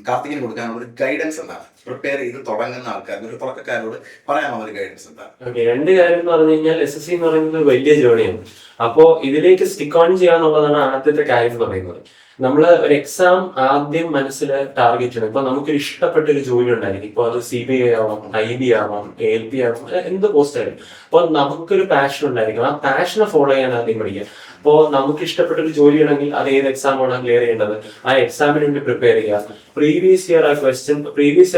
കാർത്തികിന് കൊടുക്കാനുള്ള ഒരു ഗൈഡൻസ് എന്താണ്? പ്രിപ്പയർ ചെയ്ത് തുടങ്ങുന്ന ആൾക്കാർക്ക്, ഒരു തുടക്കക്കാരോട് പറയാനുള്ള ഒരു ഗൈഡൻസ് എന്താണ്? രണ്ട് കാര്യം എന്ന് പറഞ്ഞു കഴിഞ്ഞാൽ, SSC എന്ന് പറയുന്നത് വലിയ ജേർണിയാണ്. അപ്പോ ഇതിലേക്ക് സ്റ്റിക്ക് ഓൺ ചെയ്യാന്നുള്ളതാണ് ആദ്യത്തെ കാര്യം എന്ന് പറയുന്നത്. നമ്മള് ഒരു എക്സാം ആദ്യം മനസ്സിൽ ടാർഗറ്റ് ചെയ്യണം. ഇപ്പൊ നമുക്കൊരു ഇഷ്ടപ്പെട്ട ഒരു ജോലി ഉണ്ടായിരിക്കും. ഇപ്പൊ അത് CBI ആവാം, IB ആവാം, ALP ആവാം, എന്ത് പോസ്റ്റ് ആയാലും. അപ്പൊ നമുക്കൊരു പാഷൻ ഉണ്ടായിരിക്കും. ആ പാഷനെ ഫോളോ ചെയ്യാൻ ആദ്യം പഠിക്കുക. അപ്പോ നമുക്ക് ഇഷ്ടപ്പെട്ട ഒരു ജോലിയാണെങ്കിൽ അത് ഏത് എക്സാം ആണ് ക്ലിയർ ചെയ്യേണ്ടത്, ആ എക്സാമിന് വേണ്ടി പ്രിപ്പയർ ചെയ്യുക. പ്രീവിയസ് ഇയർ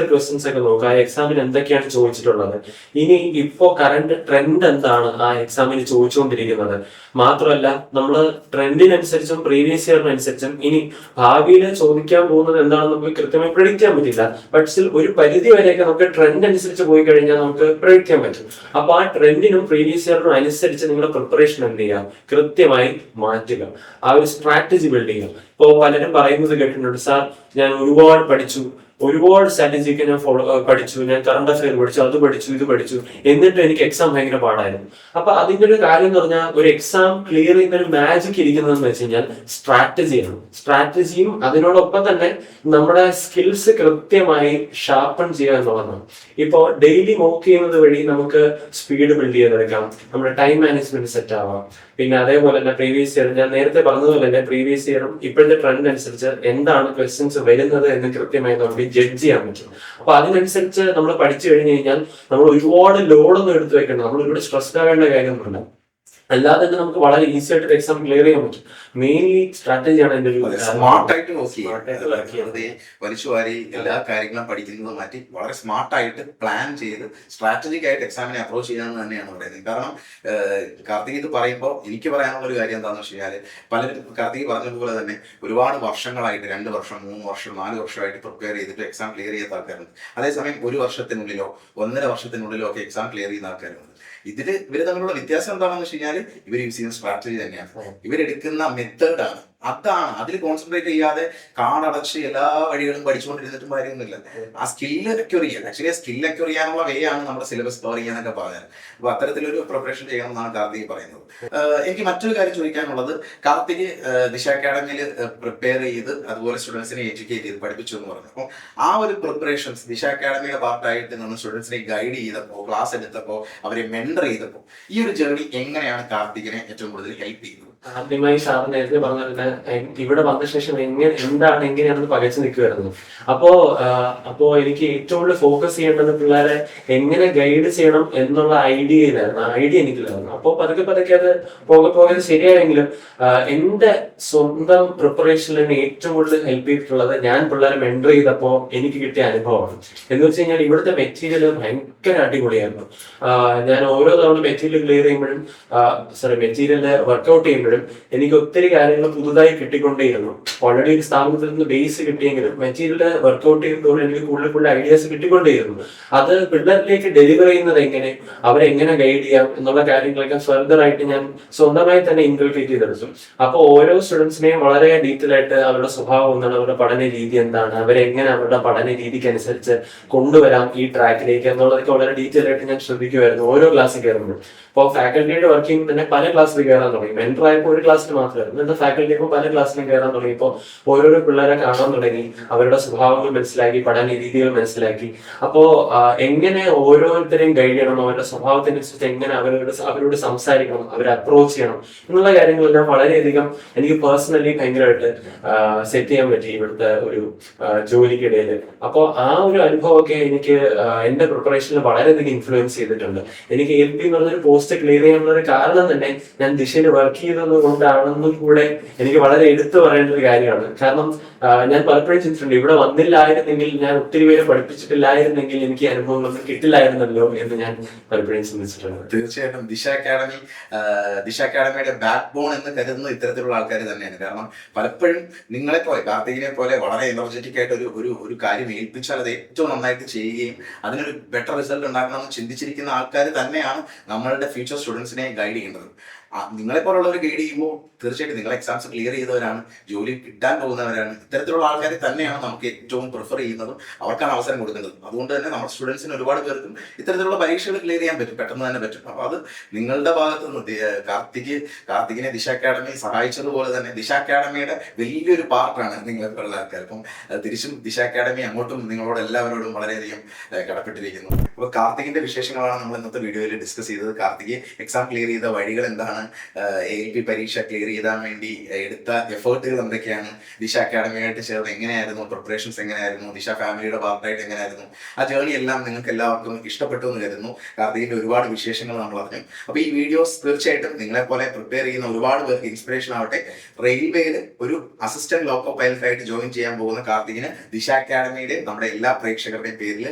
ക്വസ്റ്റ്യൻസ് ഒക്കെ നോക്കുക, ആ എക്സാമിന് എന്തൊക്കെയാണ് ചോദിച്ചിട്ടുള്ളത്, ഇനി ഇപ്പോ കറന്റ് ട്രെൻഡ് എന്താണ് ആ എക്സാമിന് ചോദിച്ചുകൊണ്ടിരിക്കുന്നത്. മാത്രമല്ല നമ്മൾ ട്രെൻഡിനനുസരിച്ചും പ്രീവിയസ് ഇയറിനനുസരിച്ചും ഇനി ഭാവിയിൽ ചോദിക്കാൻ പോകുന്നത് എന്താണെന്ന് നമുക്ക് കൃത്യമായി പ്രെഡിക്റ്റ് ചെയ്യാൻ പറ്റില്ല. ബട്ട് സ്റ്റിൽ ഒരു പരിധി വരെയൊക്കെ നമുക്ക് ട്രെൻഡ് അനുസരിച്ച് പോയി കഴിഞ്ഞാൽ നമുക്ക് പ്രെഡിക്റ്റ് ചെയ്യാൻ പറ്റും. അപ്പൊ ആ ട്രെൻഡിനും പ്രീവിയസ് ഇയറിനും അനുസരിച്ച് നിങ്ങളുടെ പ്രിപ്പറേഷൻ എന്ത് ചെയ്യാം, കൃത്യമായി മാറ്റുക. ആ ഒരു സ്ട്രാറ്റജി ബിൽഡ് ചെയ്യുക. ഇപ്പോ പലരും പറയുന്നത് കേട്ടിട്ടുണ്ട്, സാർ ഞാൻ ഒരുപാട് പഠിച്ചു, ഒരുപാട് സ്ട്രാറ്റജിക്ക് ഞാൻ പഠിച്ചു, ഞാൻ കറണ്ട് അഫെയർ പഠിച്ചു, അത് പഠിച്ചു, ഇത് പഠിച്ചു, എന്നിട്ട് എനിക്ക് എക്സാം ഭയങ്കര പാടായിരുന്നു. അപ്പൊ അതിന്റെ ഒരു കാര്യം എന്ന് പറഞ്ഞാൽ, ഒരു എക്സാം ക്ലിയർ ചെയ്യുന്ന ഒരു മാജിക് ഇരിക്കുന്നതെന്ന് വെച്ച് കഴിഞ്ഞാൽ സ്ട്രാറ്റജിയാണ്. സ്ട്രാറ്റജിയും അതിനോടൊപ്പം തന്നെ നമ്മുടെ സ്കിൽസ് കൃത്യമായി ഷാർപ്പൺ ചെയ്യുക എന്നുള്ളതാണ്. ഇപ്പോ ഡെയിലി വർക്ക് ചെയ്യുന്നത് വഴി നമുക്ക് സ്പീഡ് ബിൽഡ് ചെയ്തെടുക്കാം, നമ്മുടെ ടൈം മാനേജ്മെന്റ് സെറ്റ് ആവാം. പിന്നെ അതേപോലെ തന്നെ പ്രീവിയസ് ഇയർ ഞാൻ നേരത്തെ പറഞ്ഞതുപോലെ തന്നെ പ്രീവിയസ് ഇയറും ഇപ്പോഴത്തെ ട്രെൻഡ് അനുസരിച്ച് എന്താണ് ക്വസ്റ്റ്യൻസ് വരുന്നത് എന്ന് കൃത്യമായി നമുക്ക് ജഡ്ജ് ചെയ്യാൻ പറ്റും. അപ്പൊ അതിനനുസരിച്ച് നമ്മൾ പഠിച്ചു കഴിഞ്ഞു കഴിഞ്ഞാൽ നമ്മൾ ഒരുപാട് ലോഡൊന്നും എടുത്തു വെക്കണം, നമ്മൾ ഒരുപാട് സ്ട്രെസ്ഡ് ആവേണ്ട കാര്യമൊന്നുമില്ല. അല്ലാതെ തന്നെ നമുക്ക് വളരെ ഈസി ആയിട്ട് എക്സാം ക്ലിയർ ചെയ്യാൻ പറ്റും. മെയിൻലി സ്ട്രാറ്റജിയാണ് എന്റെ ഒരു സ്മാർട്ടായിട്ട് നോക്കി വലിച്ചുവാരി എല്ലാ കാര്യങ്ങളും പഠിക്കുന്നത് മാറ്റി വളരെ സ്മാർട്ടായിട്ട് പ്ലാൻ ചെയ്ത് സ്ട്രാറ്റജിക് ആയിട്ട് എക്സാമിനെ അപ്രോച്ച് ചെയ്യാന്ന് തന്നെയാണ് പറയുന്നത്. കാരണം കാർത്തിക് ഇത് പറയുമ്പോൾ എനിക്ക് പറയാനുള്ള ഒരു കാര്യം എന്താണെന്ന് വെച്ച് കഴിഞ്ഞാൽ, പലരും കാർത്തിക് പറഞ്ഞതുപോലെ തന്നെ ഒരുപാട് വർഷങ്ങളായിട്ട് 2 വർഷം 3 വർഷം 4 വർഷമായിട്ട് പ്രിപ്പയർ ചെയ്തിട്ട് എക്സാം ക്ലിയർ ചെയ്യാത്ത ആൾക്കാരുണ്ട്. അതേസമയം 1 വർഷത്തിനുള്ളിലോ 1.5 വർഷത്തിനുള്ളിലോ ഒക്കെ എക്സാം ക്ലിയർ ചെയ്യുന്ന ആൾക്കാരുണ്ട്. ഇവര് തമ്മിലുള്ള വ്യത്യാസം എന്താണെന്ന് വെച്ച് കഴിഞ്ഞാൽ, ഇവർ യൂസ് ചെയ്യുന്ന സ്ട്രാറ്റജി തന്നെയാണ്, ഇവരെടുക്കുന്ന മെത്തേഡാണ്. അതാണ് അതിൽ കോൺസെൻട്രേറ്റ് ചെയ്യാതെ കാടടച്ച് എല്ലാ വഴികളും പഠിച്ചുകൊണ്ടിരുന്നിട്ടും കാര്യമൊന്നുമില്ല. ആ സ്കില്ല് അക്യൂർ ചെയ്യാൻ, ആക്ച്വലി ആ സ്കില്ല് അക്യൂർ ചെയ്യാനുള്ള വേ ആണ് നമ്മുടെ സിലബസ് കവർ ചെയ്യാന്നൊക്കെ പറഞ്ഞത്. അപ്പൊ അത്തരത്തിലൊരു പ്രിപ്പറേഷൻ ചെയ്യണമെന്നാണ് കാർത്തിക് പറയുന്നത്. എനിക്ക് മറ്റൊരു കാര്യം ചോദിക്കാനുള്ളത്, കാർത്തിക് ദിശ അക്കാഡമിയിൽ പ്രിപ്പയർ ചെയ്ത് അതുപോലെ സ്റ്റുഡൻസിനെ എഡ്യൂക്കേറ്റ് ചെയ്ത് പഠിപ്പിച്ചു എന്ന് പറഞ്ഞു. അപ്പോൾ ആ ഒരു പ്രിപ്പറേഷൻസ് ദിശ അക്കാഡമിയുടെ പാർട്ടായിട്ട് നിന്ന് സ്റ്റുഡൻസിനെ ഗൈഡ് ചെയ്തപ്പോൾ, ക്ലാസ് എടുത്തപ്പോൾ, അവരെ മെന്റർ ചെയ്തപ്പോൾ, ഈ ഒരു ജേർണി എങ്ങനെയാണ് കാർത്തികിനെ ഏറ്റവും കൂടുതൽ ഹെൽപ്പ് ചെയ്യുന്നത്? ആദ്യമായി സാർ നേരത്തെ പറഞ്ഞ പോലെ ഇവിടെ വന്ന ശേഷം എങ്ങനെയാണെന്ന് പകച്ചു നിൽക്കുമായിരുന്നു. അപ്പോ അപ്പോ എനിക്ക് ഏറ്റവും കൂടുതൽ ഫോക്കസ് ചെയ്യേണ്ടത് പിള്ളേരെ എങ്ങനെ ഗൈഡ് ചെയ്യണം എന്നുള്ള ഐഡിയ എനിക്കില്ലായിരുന്നു. അപ്പോൾ പതുക്കെ പതുക്കെ അത് പോകെ ശരിയായെങ്കിലും എന്റെ സ്വന്തം പ്രിപ്പറേഷനിൽ എന്നെ ഏറ്റവും കൂടുതൽ ഹെൽപ്പ് ചെയ്തിട്ടുള്ളത് ഞാൻ പിള്ളേരെ മെന്റർ ചെയ്തപ്പോൾ എനിക്ക് കിട്ടിയ അനുഭവമാണ്. എന്ന് വെച്ച് കഴിഞ്ഞാൽ ഇവിടുത്തെ മെറ്റീരിയൽ ഭയങ്കര അടിപൊളിയായിരുന്നു. ഞാൻ ഓരോ തവണ മെറ്റീരിയൽ ക്ലിയർ ചെയ്യുമ്പോഴും മെറ്റീരിയൽ വർക്ക്ഔട്ട് ചെയ്യുമ്പോഴും എനിക്ക് ഒത്തിരി കാര്യങ്ങൾ പുതുതായി കിട്ടിക്കൊണ്ടേയിരുന്നു. ഓൾറെഡി ഒരു സ്ഥാപനത്തിൽ നിന്ന് ബേസ് കിട്ടിയെങ്കിലും മെറ്റീരിയൽ വർക്ക്ഔട്ട് ചെയ്യുമ്പോൾ എനിക്ക് കൂടുതൽ ഐഡിയാസ് കിട്ടിക്കൊണ്ടേയിരുന്നു. അത് പിള്ളേരിലേക്ക് ഡെലിവർ ചെയ്യുന്നത് എങ്ങനെ, അവരെങ്ങനെ ഗൈഡ് ചെയ്യാം എന്നുള്ള കാര്യങ്ങളൊക്കെ ഫർദർ ആയിട്ട് ഞാൻ സ്വന്തമായി തന്നെ ഇൻകൾക്കേറ്റ് ചെയ്തെടുത്തു. അപ്പൊ ഓരോ സ്റ്റുഡൻസിനെയും വളരെ ഡീറ്റെയിൽ ആയിട്ട് അവരുടെ സ്വഭാവം എന്താണ്, അവരുടെ പഠന രീതി എന്താണ്, അവരെങ്ങനെ അവരുടെ പഠന രീതിക്ക് അനുസരിച്ച് കൊണ്ടുവരാം ഈ ട്രാക്കിലേക്ക് എന്നുള്ളതൊക്കെ വളരെ ഡീറ്റെയിൽ ആയിട്ട് ഞാൻ ശ്രദ്ധിക്കുമായിരുന്നു ഓരോ ക്ലാസ്സിൽ കയറുമ്പോൾ. ഇപ്പോൾ ഫാക്കൽറ്റിയുടെ വർക്കിംഗ് തന്നെ പല ക്ലാസ്സിൽ കയറാൻ തുടങ്ങി. മെന്റർ ആയപ്പോൾ ഒരു ക്ലാസ്സിൽ മാത്രമായിരുന്നു, എന്നാൽ ഫാക്കൽറ്റി ഇപ്പോൾ പല ക്ലാസ്സിലും കയറാൻ തുടങ്ങി. ഇപ്പോൾ ഓരോരോ പിള്ളേരെ കാണാൻ തുടങ്ങി, അവരുടെ സ്വഭാവങ്ങൾ മനസ്സിലാക്കി, പഠന രീതികൾ മനസ്സിലാക്കി. അപ്പോ എങ്ങനെ ഓരോരുത്തരെയും ഗൈഡ് ചെയ്യണം, അവരുടെ സ്വഭാവത്തിനനുസരിച്ച് എങ്ങനെ അവരോട് സംസാരിക്കണം, അവരെ അപ്രോച്ച് ചെയ്യണം എന്നുള്ള കാര്യങ്ങളെല്ലാം വളരെയധികം എനിക്ക് പേഴ്സണലി ഭയങ്കരമായിട്ട് സെറ്റ് ചെയ്യാൻ പറ്റി ഇവിടുത്തെ ഒരു ജോലിക്കിടയിൽ. അപ്പോൾ ആ ഒരു അനുഭവമൊക്കെ എനിക്ക് എന്റെ പ്രിപ്പറേഷനിൽ വളരെയധികം ഇൻഫ്ലുവൻസ് ചെയ്തിട്ടുണ്ട്. എനിക്ക് ALP എന്നുള്ളൊരു പോസ്റ്റ് ക്ലിയർ ചെയ്യാനുള്ള ഒരു കാരണം തന്നെ ഞാൻ ദിശയിൽ വർക്ക് ചെയ്തത് കൊണ്ടാണെന്നും കൂടെ എനിക്ക് വളരെ എടുത്തു പറയേണ്ട ഒരു കാര്യമാണ്. കാരണം ഞാൻ പലപ്പോഴും ചിന്തിച്ചിട്ടുണ്ട്, ഇവിടെ വന്നില്ലായിരുന്നെങ്കിൽ, ഞാൻ ഒത്തിരി പേരെ പഠിപ്പിച്ചിട്ടില്ലായിരുന്നെങ്കിൽ എനിക്ക് അനുഭവങ്ങളൊന്നും കിട്ടില്ലായിരുന്നല്ലോ എന്ന് ഞാൻ പലപ്പോഴും ചിന്തിച്ചിട്ടുണ്ട്. തീർച്ചയായിട്ടും ദിശ അക്കാഡമിയുടെ ബാക്ക് ബോൺ എന്ന് കരുതുന്ന ഇത്തരത്തിലുള്ള ആൾക്കാർ തന്നെയാണ്. കാരണം പലപ്പോഴും നിങ്ങളെ പോലെ, കാർത്തികിനെ പോലെ വളരെ എനർജറ്റിക് ആയിട്ട് ഒരു കാര്യം ഏൽപ്പിച്ചാൽ അത് ഏറ്റവും നന്നായിട്ട് ചെയ്യുകയും അതിനൊരു ബെറ്റർ റിസൾട്ട് ഉണ്ടാക്കണമെന്ന് ചിന്തിച്ചിരിക്കുന്ന ആൾക്കാർ തന്നെയാണ് നമ്മളുടെ ഫ്യൂച്ചർ സ്റ്റുഡൻസിനെ ഗൈഡ് ചെയ്യേണ്ടത്. നിങ്ങളെ പോലുള്ളവർ ഗൈഡ് ചെയ്യുമ്പോൾ തീർച്ചയായിട്ടും നിങ്ങൾ എക്സാംസ് ക്ലിയർ ചെയ്തവരാണ്, ജോലി കിട്ടാൻ പോകുന്നവരാണ്. ഇത്തരത്തിലുള്ള ആൾക്കാരെ തന്നെയാണ് നമുക്ക് ഏറ്റവും പ്രിഫർ ചെയ്യുന്നതും അവർക്കാണ് അവസരം കൊടുക്കുന്നത്. അതുകൊണ്ട് തന്നെ നമ്മുടെ സ്റ്റുഡൻസിന് ഒരുപാട് പേർക്കും ഇത്തരത്തിലുള്ള പരീക്ഷകൾ ക്ലിയർ ചെയ്യാൻ പറ്റും, പെട്ടെന്ന് തന്നെ പറ്റും. അപ്പോൾ അത് നിങ്ങളുടെ ഭാഗത്ത് നിന്ന് കാർത്തികിനെ ദിശ അക്കാഡമി സഹായിച്ചതുപോലെ തന്നെ ദിശ അക്കാഡമിയുടെ വലിയൊരു പാർട്ടാണ് നിങ്ങളെപ്പോലുള്ള ആൾക്കാർ. അപ്പം തിരിച്ചും ദിശ അക്കാഡമി അങ്ങോട്ടും നിങ്ങളോട് എല്ലാവരോടും വളരെയധികം കടപ്പെട്ടിരിക്കുന്നു. അപ്പോൾ കാർത്തികിന്റെ വിശേഷങ്ങളാണ് നമ്മൾ ഇന്നത്തെ വീഡിയോയിൽ ഡിസ്കസ് ചെയ്തത്. കാർത്തിക് എക്സാം ക്ലിയർ ചെയ്ത വഴികൾ എന്താണ്, ALP പരീക്ഷ ക്ലിയർ ചെയ്താൻ വേണ്ടി എടുത്ത എഫേർട്ടുകൾ എന്തൊക്കെയാണ്, ദിശ അക്കാഡമിയായിട്ട് ചേർന്ന് എങ്ങനെയായിരുന്നു, പ്രിപ്പറേഷൻസ് എങ്ങനെയായിരുന്നു, ദിശ ഫാമിലിയുടെ ഭാഗമായിട്ട് എങ്ങനെയായിരുന്നു, ആ ജേർണി എല്ലാം നിങ്ങൾക്ക് എല്ലാവർക്കും ഇഷ്ടപ്പെട്ടു എന്ന് കരുതുന്നു. കാർത്തികിന്റെ ഒരുപാട് വിശേഷങ്ങൾ നമ്മൾ അറിഞ്ഞു. അപ്പോൾ ഈ വീഡിയോസ് തീർച്ചയായിട്ടും നിങ്ങളെ പോലെ പ്രിപ്പയർ ചെയ്യുന്ന ഒരുപാട് പേർക്ക് ഇൻസ്പിറേഷൻ ആവട്ടെ. റെയിൽവേയിൽ ഒരു അസിസ്റ്റന്റ് ലോക്കോ പൈലറ്റ് ആയിട്ട് ജോയിൻ ചെയ്യാൻ പോകുന്ന കാർത്തികിന് ദിശ അക്കാഡമിയുടെ നമ്മുടെ എല്ലാ പ്രേക്ഷകരുടെയും പേരിൽ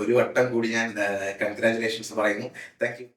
ഒരു വട്ടം കൂടി ഞാൻ കൺഗ്രാറ്റുലേഷൻസ് പറയുന്നു. Thank you.